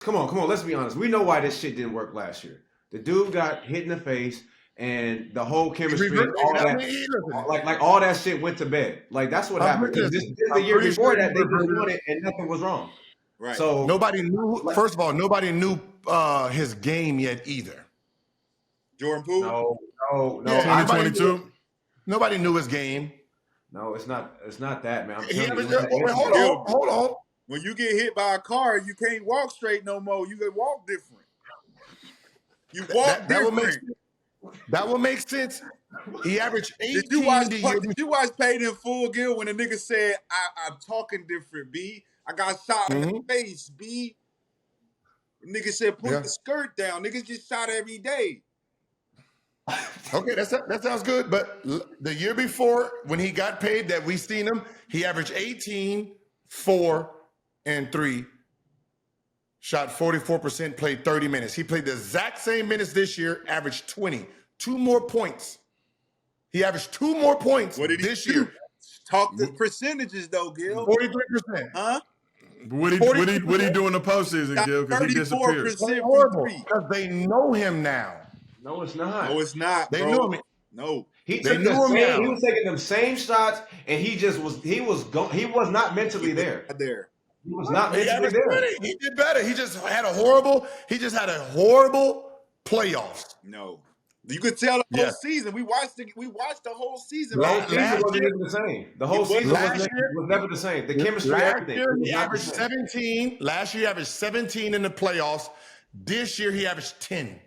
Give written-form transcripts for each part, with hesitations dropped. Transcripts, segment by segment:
Come on. Let's be honest. We know why this shit didn't work last year. The dude got hit in the face, and the whole chemistry, and all that, like all that shit went to bed. Like that's what happened. Because this the year before that, they just won it, and nothing was wrong. Right. So nobody knew. First of all, nobody knew his game yet either. Jordan Poole. No. Yeah, 2022. Nobody knew his game. No, it's not. It's not that, man. Hold on. When you get hit by a car, you can't walk straight no more. You can walk different. You walk different. That will make sense. He averaged 18. Did you watch Paid in Full, Gil, when the nigga said, I'm talking different, B? I got shot in the face, B. The nigga said, put the skirt down. Niggas get shot every day. Okay, that sounds good. But the year before, when he got paid, that we seen him, he averaged 18, 4, and 3. Shot 44%, played 30 minutes. He played the exact same minutes this year, averaged 20. 2 more points. He averaged 2 more points this year. Talk the percentages, though, Gil. 43%. Huh? What he do in the postseason, Gil? Because he disappeared. Because they know him now. No, it's not. No, it's not. They bro. knew him. No, he was taking them same shots, and he was not mentally there. He was not mentally there. He did better. He just had a horrible playoffs. No. You could tell the whole season. We watched the whole season. The whole season wasn't even the same. The whole season was never the same. The chemistry, everything. He averaged 17. Last year, he averaged 17 in the playoffs. This year, he averaged 10.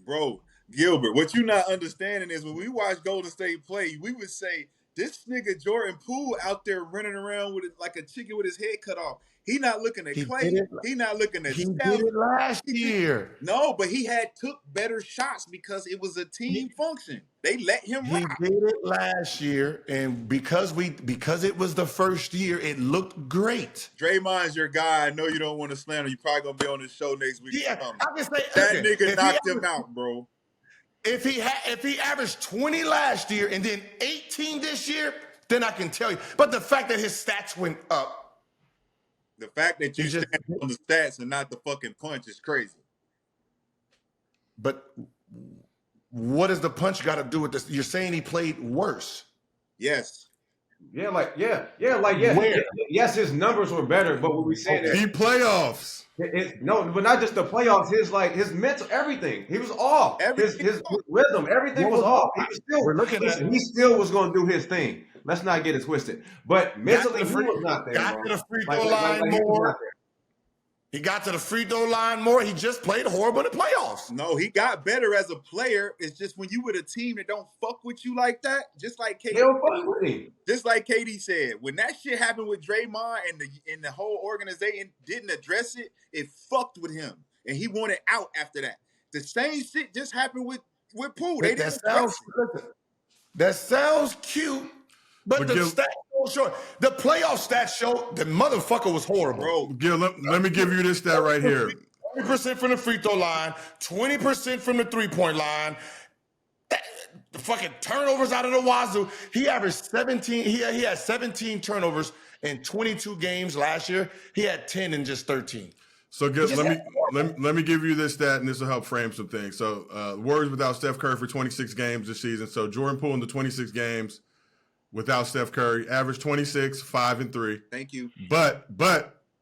Bro, Gilbert, what you not understanding is when we watch Golden State play, we would say, this nigga Jordan Poole out there running around with it like a chicken with his head cut off. He not looking at Clay. He not looking at Steph. He did it last year. No, but he took better shots because it was a team function. They let him rock. He did it last year, and because it was the first year, it looked great. Draymond's your guy. I know you don't want to slam him. You're probably gonna be on this show next week. Yeah, I can say that nigga knocked him out, bro. If he averaged 20 last year and then 18 this year, then I can tell you. But the fact that his stats went up. The fact that you stand on the stats and not the fucking punch is crazy. But what does the punch got to do with this? You're saying he played worse. Yes. Yes, his numbers were better, but what we saying is he playoffs. No, but not just the playoffs. His mental, everything. He was off. His rhythm, everything was off. He still was going to do his thing. Let's not get it twisted. But mentally, he was not there. Got to the free throw line more. He got to the free throw line more. He just played horrible in the playoffs. No, he got better as a player. It's just when you with a team that don't fuck with you like that, just like KD said, when that shit happened with Draymond and the whole organization didn't address it, it fucked with him. And he wanted out after that. The same shit just happened with Poole. That sounds cute. But the stats don't show. The playoff stats show the motherfucker was horrible. Bro, Gil, let me give you this stat right here. 20% from the free throw line, 20% from the three-point line. The fucking turnovers out of the wazoo. He averaged 17. He had 17 turnovers in 22 games last year. He had 10 in just 13. So Gil, let me give you this stat, and this will help frame some things. So Warriors without Steph Curry for 26 games this season. So Jordan Poole in the 26 games without Steph Curry, averaged 26, 5 and 3. Thank you. But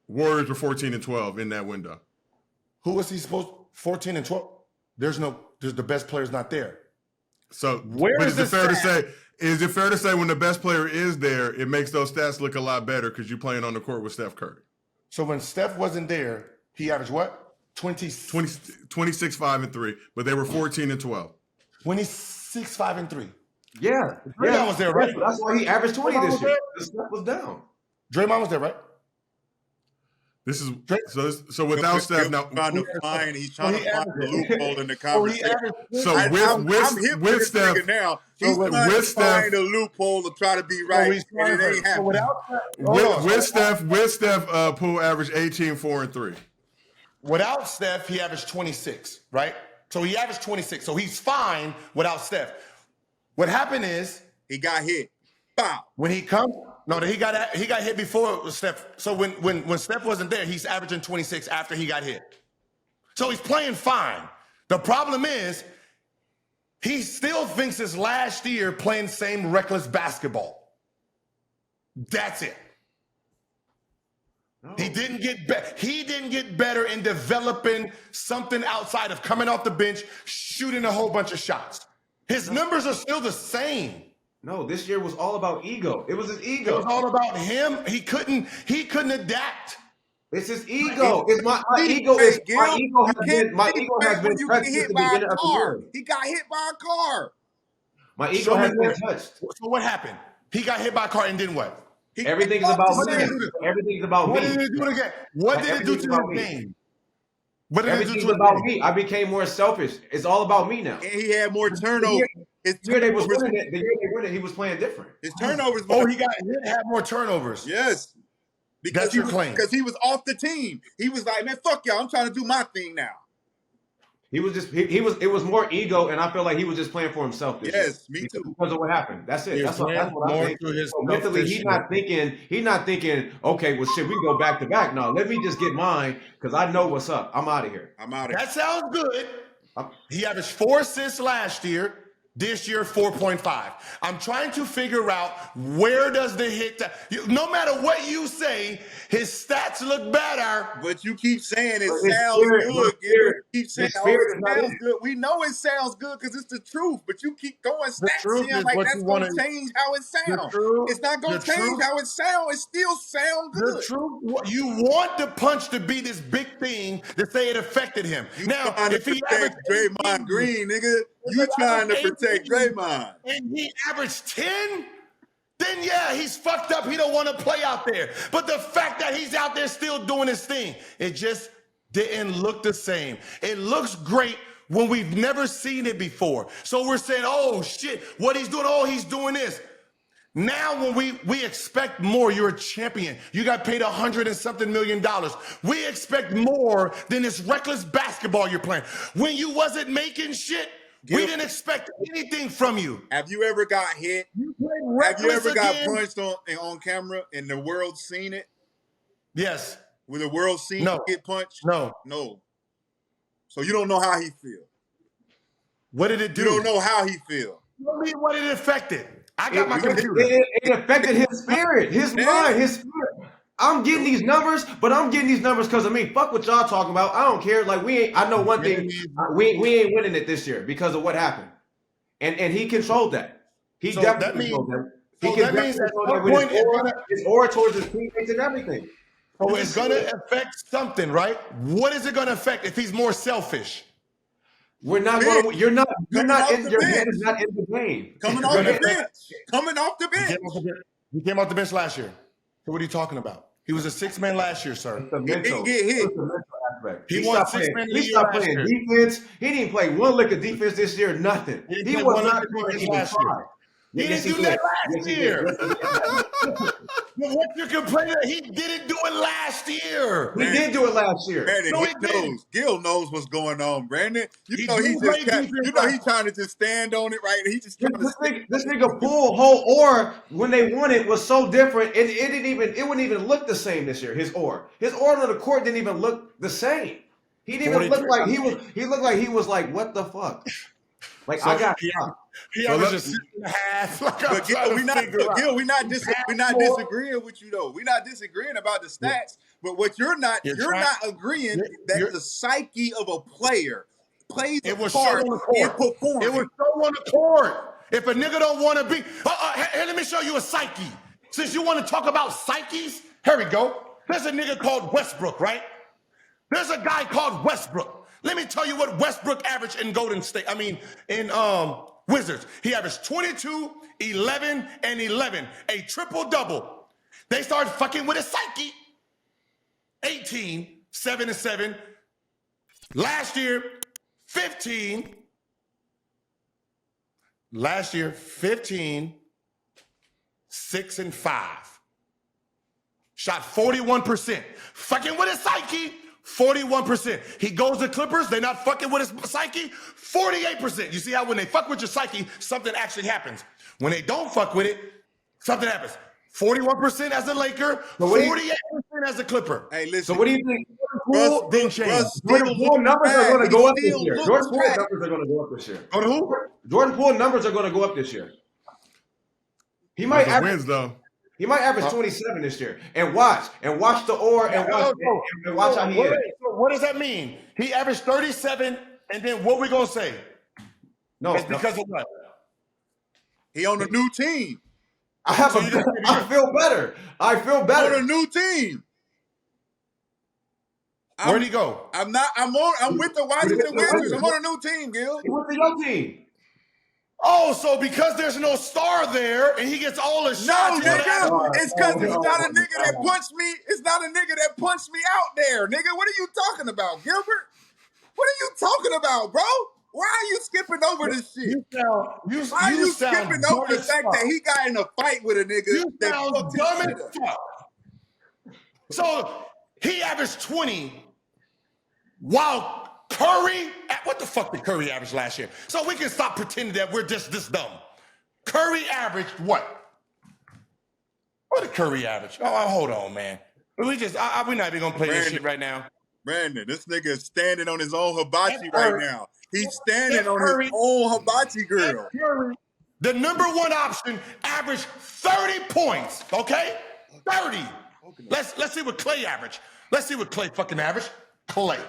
Warriors were 14 and 12 in that window. Who was he supposed 14 and 12? There's the best player's not there. So is it fair to say when the best player is there, it makes those stats look a lot better because you're playing on the court with Steph Curry? So when Steph wasn't there, he averaged what? 26, 5 and 3, but they were 14 and 12. 26, 5 and 3. Yeah. Draymond was there, right? That's why he averaged 20 this year. The step was down. Draymond was there, right? This is so without Steph now. He's trying to find the loophole in the conversation. So with Steph now, he's trying to find a loophole to try to be right, and it ain't happening. With Steph, Poole averaged 18, 4 and 3. Without Steph, he averaged 26, right? So he averaged 26. So he's fine without Steph. What happened is he got hit. Bow. When he comes No, he got hit before Steph. So when Steph wasn't there, he's averaging 26 after he got hit. So he's playing fine. The problem is he still thinks it's last year playing same reckless basketball. That's it. No. He didn't get better in developing something outside of coming off the bench, shooting a whole bunch of shots. His numbers are still the same. No, this year was all about ego. It was his ego. It was all about him. He couldn't adapt. It's his ego. It's my ego has been touched since the beginning of the year. He got hit by a car. My ego has been touched. So what happened? He got hit by a car and then what? Everything's about me. Everything's about me. What did it do again? What did it do to his game? Everything's about me. I became more selfish. It's all about me now. And he had more turnovers. The year they won it, he was playing different. His turnovers. He had more turnovers. Yes. Because he was off the team. He was like, man, fuck y'all. I'm trying to do my thing now. He was just it was more ego, and I feel like he was just playing for himself. Yes, me too. Because of what happened. That's it. That's what I think. So mentally, he's not thinking, okay, well shit, we can go back to back. No, let me just get mine because I know what's up. I'm out of here. That sounds good. He averaged 4 assists last year. This year, 4.5. I'm trying to figure out where does the hit. No matter what you say, his stats look better. But you keep saying it sounds good. You keep saying it sounds good. We know it sounds good because it's the truth. But you keep throwing stats in like that's going to change how it sounds. It's not going to change how it sounds. It still sounds good. The truth. You want the punch to be this big thing to say it affected him. Now, if he averaged Draymond Green, nigga. You trying to protect Draymond. And he averaged 10? Then yeah, he's fucked up. He don't want to play out there. But the fact that he's out there still doing his thing, it just didn't look the same. It looks great when we've never seen it before. So we're saying, oh shit, what he's doing, oh, he's doing this. Now when we expect more, you're a champion. You got paid $100 and something million. We expect more than this reckless basketball you're playing. When you wasn't making shit, we didn't expect anything from you. Have you ever got hit? Have you ever got punched on camera and the world seen it? Yes. Will the world seen you get punched? No. So you don't know how he feel. What did it do? You don't know how he feel. What it affected? I got my computer. It affected his spirit, his mind, his spirit. I'm getting these numbers, but I'm getting these numbers because of me. Fuck what y'all talking about. I don't care. Like I know one thing. We ain't winning it this year because of what happened, and he controlled that. He definitely controlled that. That means at some point his aura towards his teammates and everything. So it's gonna affect something, right? What is it gonna affect if he's more selfish? We're not going. You're not. Your head is not in the game. Coming off the bench. He came off the bench last year. So what are you talking about? He was a 6-man last year, sir. He didn't get hit. He won 6-man He stopped playing defense. He didn't play one lick of defense this year. Nothing. He was not doing even last year. He didn't do that last year. What you're complaining? He didn't do it last year. He did do it last year. Brandon, Gil knows what's going on, Brandon. You know he's trying to just stand on it, right? He just trying this nigga Poole whole aura when they won it was so different, and it wouldn't even look the same this year. His aura on the court didn't even look the same. He didn't even look like he was. He looked like he was like, what the fuck? Like so, I got he averages 6.5. Like Gil, we're not disagreeing with you though. We're not disagreeing about the stats, but what you're not agreeing that the psyche of a player plays a part in performance. It was so on the court. If a nigga don't want to be, here, let me show you a psyche. Since you want to talk about psyches, here we go. There's a nigga called Westbrook, right? There's a guy called Westbrook. Let me tell you what Westbrook averaged in in Wizards. He averaged 22, 11, and 11, a triple-double. They started fucking with his psyche. 18, 7 and 7. Last year, 15. Last year, 15, 6 and 5. Shot 41%. Fucking with his psyche. 41%. He goes to Clippers, they're not fucking with his psyche, 48%. You see how when they fuck with your psyche, something actually happens. When they don't fuck with it, something happens. 41% as a Laker, 48% as a Clipper. Hey, listen. So what do you think? Poole didn't change. Jordan Poole numbers are going to go up this year. Jordan Poole trash. numbers are going to go up this year. Go to who? Jordan Poole numbers are going to go up this year. He might average wins though. He might average 27 this year. And watch the or and watch how he is. So what does that mean? He averaged 37, and then what we gonna say? No, it's because of what? He on a new team. I feel better. I feel better. On a new team. Where'd he go? I'm with the Washington Wizards. I'm on a new team, Gil. He went to your team. Oh, so because there's no star there and he gets all the shots. No, nigga. It's because it's not a nigga that punched me. It's not a nigga that punched me out there, nigga. What are you talking about, Gilbert? What are you talking about, bro? Why are you skipping over this shit? Why are you skipping over the fact that he got in a fight with a nigga that fucked his shit up? So he averaged 20 while Curry, what the fuck did Curry average last year? So we can stop pretending that we're just this dumb. Curry averaged what? What did Curry average? Oh, hold on, man. We're not even gonna play this shit right now. Brandon, this nigga is standing on his own hibachi right now. He's standing on his own hibachi grill. Curry, the number one option, averaged 30 points. Okay, 30. Let's see what Clay averaged. Let's see what Clay fucking averaged. Clay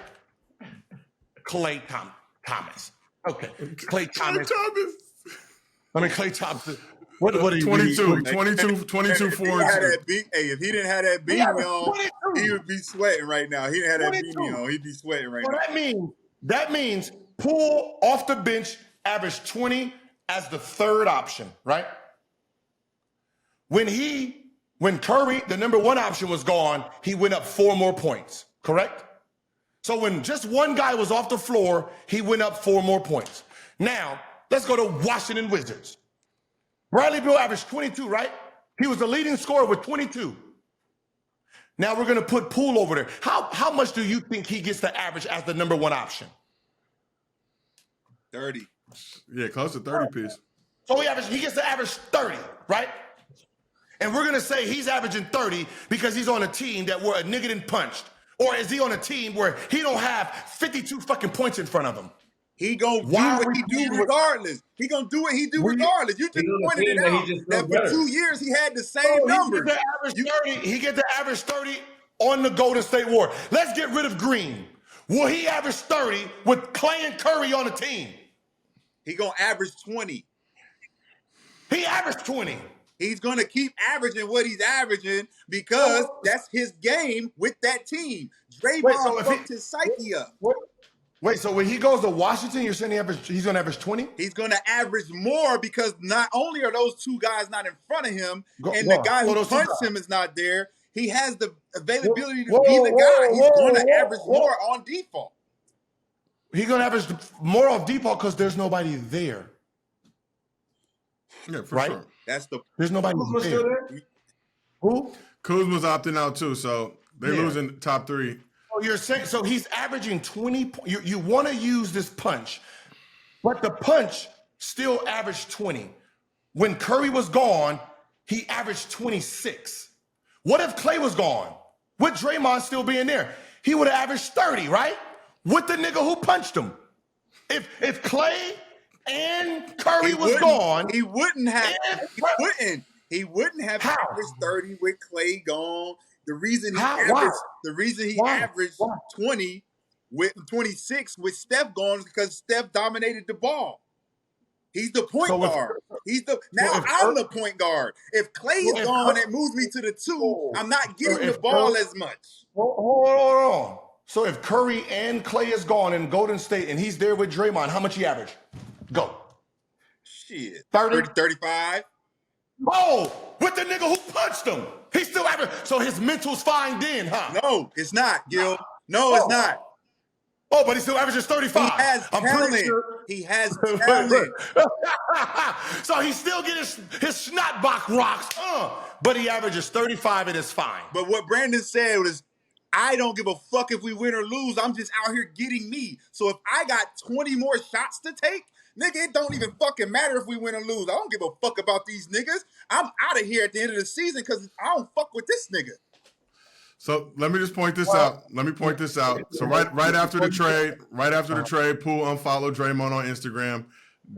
Thomas. Okay. Clay Thomas. Clay Thomas. What 22, 4. If he didn't have that beanie on, he would be sweating right now. He didn't have that beanie on. He'd be sweating right now. That means Poole off the bench averaged 20 as the third option, right? When Curry, the number one option, was gone, he went up 4 more points, correct? So when just one guy was off the floor, he went up 4 more points. Now, let's go to Washington Wizards. Bradley Beal averaged 22, right? He was the leading scorer with 22. Now we're going to put Poole over there. How much do you think he gets to average as the number one option? 30. Yeah, close to 30 piece. So he gets to average 30, right? And we're going to say he's averaging 30 because he's on a team that where a nigga didn't punched. Or is he on a team where he don't have 52 fucking points in front of him? He gonna do what he do regardless. He gonna do what he do regardless. You just pointed it out that for 2 years he had the same numbers. He get to average 30 on the Golden State War. Let's get rid of Green. Will he average 30 with Clay and Curry on the team? He gonna average 20. He averaged 20. He's going to keep averaging what he's averaging because that's his game with that team. Draymond fucked his psyche up. Wait, so when he goes to Washington, you're saying he's going to average 20? He's going to average more because not only are those two guys not in front of him, the guy who punched him is not there, he has the availability to be the guy. He's going to average more on default. He's going to average more on default because there's nobody there. Yeah, for sure. There's nobody there. Who? Kuzma's opting out too, so they're losing top 3. Oh, you're saying so he's averaging 20. You want to use this punch, but the punch still averaged 20. When Curry was gone, he averaged 26. What if Clay was gone? With Draymond still being there, he would have averaged 30, right? With the nigga who punched him. If Clay and Curry was gone, he wouldn't have. He wouldn't have averaged 30 with Clay gone. The reason he averaged 20 with 26 with Steph gone is because Steph dominated the ball. He's the point guard. I'm the point guard. If Clay is gone, it moves me to the 2. I'm not getting the ball as much. Hold on. So if Curry and Clay is gone in Golden State and he's there with Draymond, how much he average? Go. Shit. 30, 35. Oh, with the nigga who punched him. He still average. So his mental's fine then, huh? No, it's not, Gil. No, it's not. Oh, but he still averages 35. He has talent. He has talent. So he still gets his snot box rocks, but he averages 35 and it's fine. But what Brandon said was I don't give a fuck if we win or lose. I'm just out here getting me. So if I got 20 more shots to take, nigga, it don't even fucking matter if we win or lose. I don't give a fuck about these niggas. I'm out of here at the end of the season because I don't fuck with this nigga. So let me just point this out. Let me point this out. So right after the trade, Poole unfollowed Draymond on Instagram.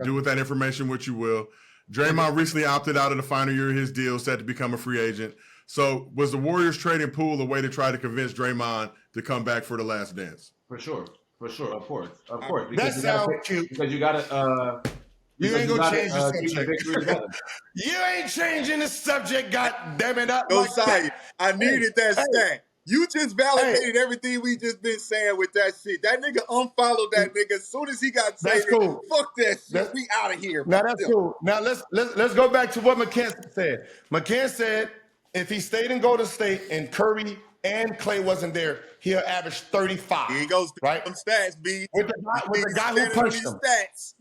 Do with that information what you will. Draymond recently opted out of the final year of his deal, set to become a free agent. So was the Warriors trading Poole a way to try to convince Draymond to come back for the last dance? For sure, of course. That sounds cute. Because you gotta. You ain't gonna change the subject. You ain't changing the subject. God damn it! I needed that stat. You just validated everything we just been saying with that shit. That nigga unfollowed that nigga as soon as he got traded. Cool. Fuck that shit. We out of here. Now that's cool. Now let's go back to what McCann said. McCann said if he stayed in Golden State and Curry and Clay wasn't there, he'll average 35. Here he goes. Right? Some stats, B. With the guy who punched him. Stats.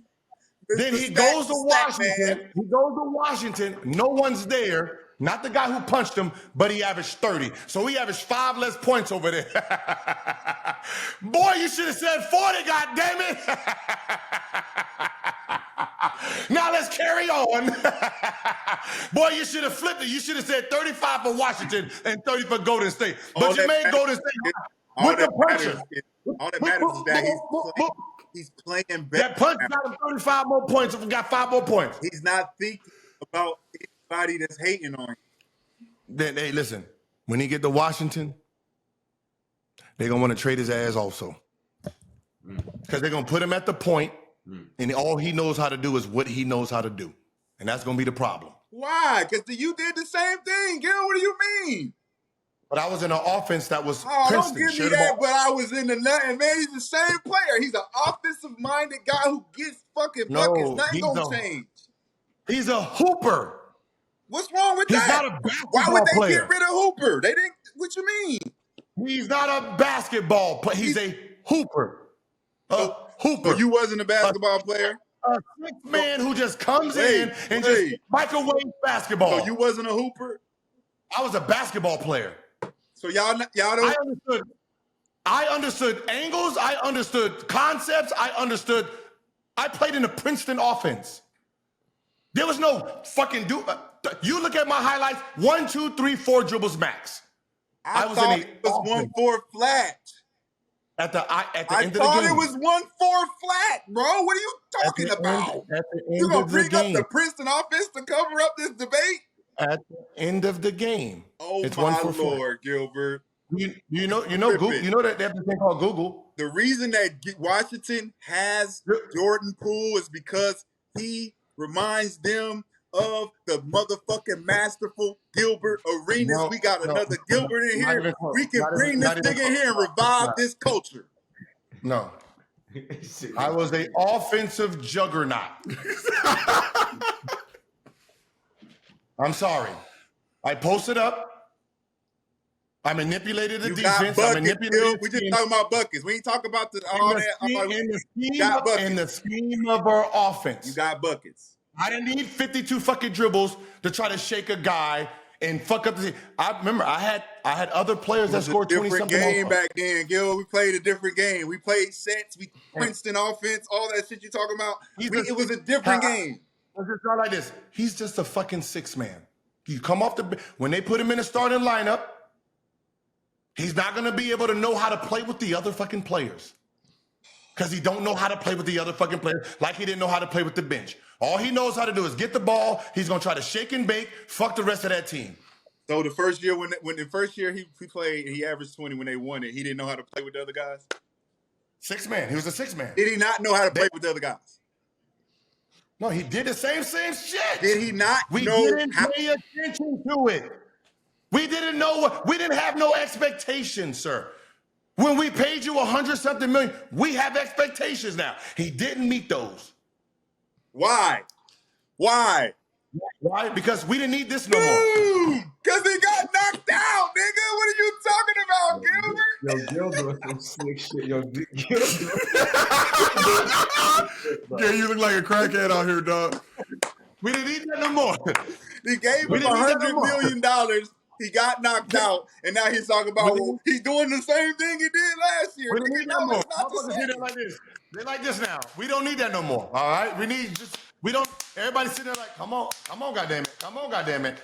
Then he goes to Washington. He goes to Washington. No one's there. Not the guy who punched him, but he averaged 30. So he averaged 5 less points over there. Boy, you should have said 40, goddammit. Now let's carry on. Boy, you should have flipped it. You should have said 35 for Washington and 30 for Golden State. But you made Golden State with the puncher. All that matters is that he's playing better. That punch got him 35 more points. Got 5 more points. He's not thinking about anybody that's hating on him. Then, hey, listen. When he get to Washington, they're going to want to trade his ass also. Because they're going to put him at the point, and all he knows how to do is what he knows how to do. And that's going to be the problem. Why? Because you did the same thing. Gil, what do you mean? But I was in an offense that was Princeton. Don't give me that, but I was in the nothing, man. He's the same player. He's an offensive-minded guy who gets fucking buckets. Nothing gonna change. He's a hooper. What's wrong with that? He's not a basketball player. Why would they get rid of Hooper? They didn't. What you mean? He's not a basketball player. He's a hooper. Hooper. So you wasn't a basketball player? A six man who just comes in and just microwave basketball. So you wasn't a hooper? I was a basketball player. So y'all don't. I understood angles. I understood concepts. I played in the Princeton offense. There was no fucking you look at my highlights. 1, 2, 3, 4 dribbles max. I was in it was 1-4 flat. At the end of the game. I thought it was 1-4 flat, bro. What are you talking about? You gonna bring up the Princeton offense to cover up this debate? At the end of the game. Oh, it's my Lord, Gilbert. You know Google. You know that they have this thing called Google. The reason that Washington has Jordan Poole is because he reminds them of the motherfucking masterful Gilbert Arenas. We got another Gilbert in here. We can bring this nigga in here and revive this culture. No. I was an offensive juggernaut. I'm sorry. I posted up. I manipulated the defense. I manipulated we just talking about buckets. We ain't talking about all that. In the scheme of our offense. You got buckets. I didn't need 52 fucking dribbles to try to shake a guy and fuck up the team. I remember I had other players that scored 20-something. Different game back then, Gil. We played a different game. We played sets. We Princeton offense. All that shit you talking about. It was a different game. Let's just start like this. He's just a fucking six man. You come off when they put him in the starting lineup, he's not gonna be able to know how to play with the other fucking players. Because he don't know how to play with the other fucking players, like he didn't know how to play with the bench. All he knows how to do is get the ball. He's gonna try to shake and bake, fuck the rest of that team. So the first year when the first year he played, he averaged 20 when they won it. He didn't know how to play with the other guys. Six man. He was a six man. Did he not know how to play with the other guys? No, he did the same shit. Did he not? We didn't pay attention to it. We didn't know. We didn't have no expectations, sir. When we paid you $100-something million, we have expectations now. He didn't meet those. Why? Why? Because we didn't need this no more. Because he got knocked out, nigga. What are you talking about, Gilbert? Yo, Gilbert, some slick shit. Yo, Gilbert. Yeah, you look like a crackhead out here, dog. We didn't need that no more. He gave him $100 million He got knocked out, and now he's talking about he's doing the same thing he did last year. We don't need that No, more. it's not the Motherfuckers same. do that like this. They're like this now. We don't need that no more. All right? Everybody's sitting there like, come on, goddamn it.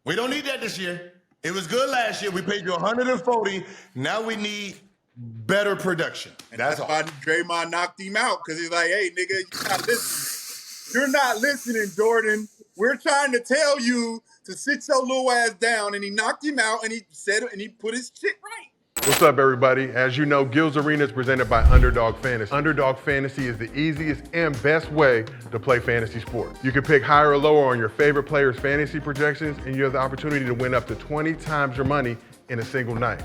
We don't need that this year. It was good last year. We paid you 140. Now we need better production. And that's why Draymond knocked him out, because he's like, hey, nigga, you're not listening. You're not listening, Jordan. We're trying to tell you to sit your little ass down. And he knocked him out, and he said it, and he put his shit right. What's up, everybody? As you know, Gil's Arena is presented by Underdog Fantasy. Underdog Fantasy is the easiest and best way to play fantasy sports. You can pick higher or lower on your favorite players' fantasy projections, and you have the opportunity to win up to 20 times your money in a single night.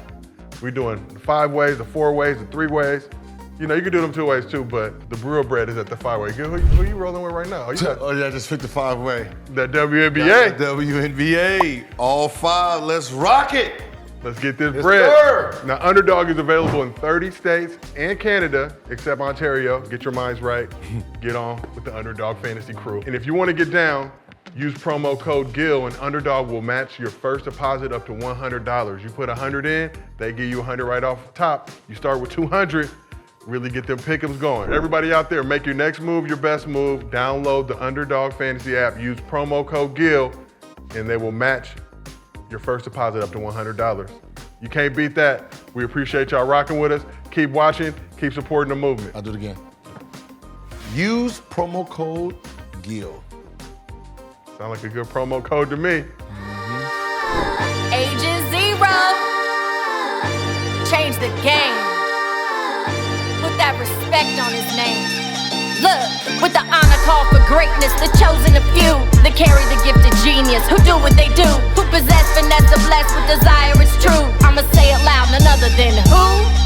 We're doing the 5 ways, the 4 ways, the 3 ways. You know, you can do them 2 ways too, but the real bread is at the 5 way. Gil, who you rolling with right now? I just picked the 5 way. That WNBA. WNBA. All 5. Let's rock it. Let's get this bread. Sir. Now, Underdog is available in 30 states and Canada, except Ontario. Get your minds right. Get on with the Underdog Fantasy crew. And if you want to get down, use promo code GIL, and Underdog will match your first deposit up to $100. You put 100 in, they give you 100 right off the top. You start with 200. Really get them pick'ems going. Everybody out there, make your next move your best move. Download the Underdog Fantasy app. Use promo code GIL, and they will match your first deposit up to $100. You can't beat that. We appreciate y'all rocking with us. Keep watching, keep supporting the movement. I'll do it again. Use promo code GIL. Sound like a good promo code to me. Ages 0. Change the game. Put that respect on his name. Look, with the honor call for greatness, the chosen of few that carry the gift of genius, who do what they do, who possess finesse, are blessed with desire, it's true. I'ma say it loud, none other than who?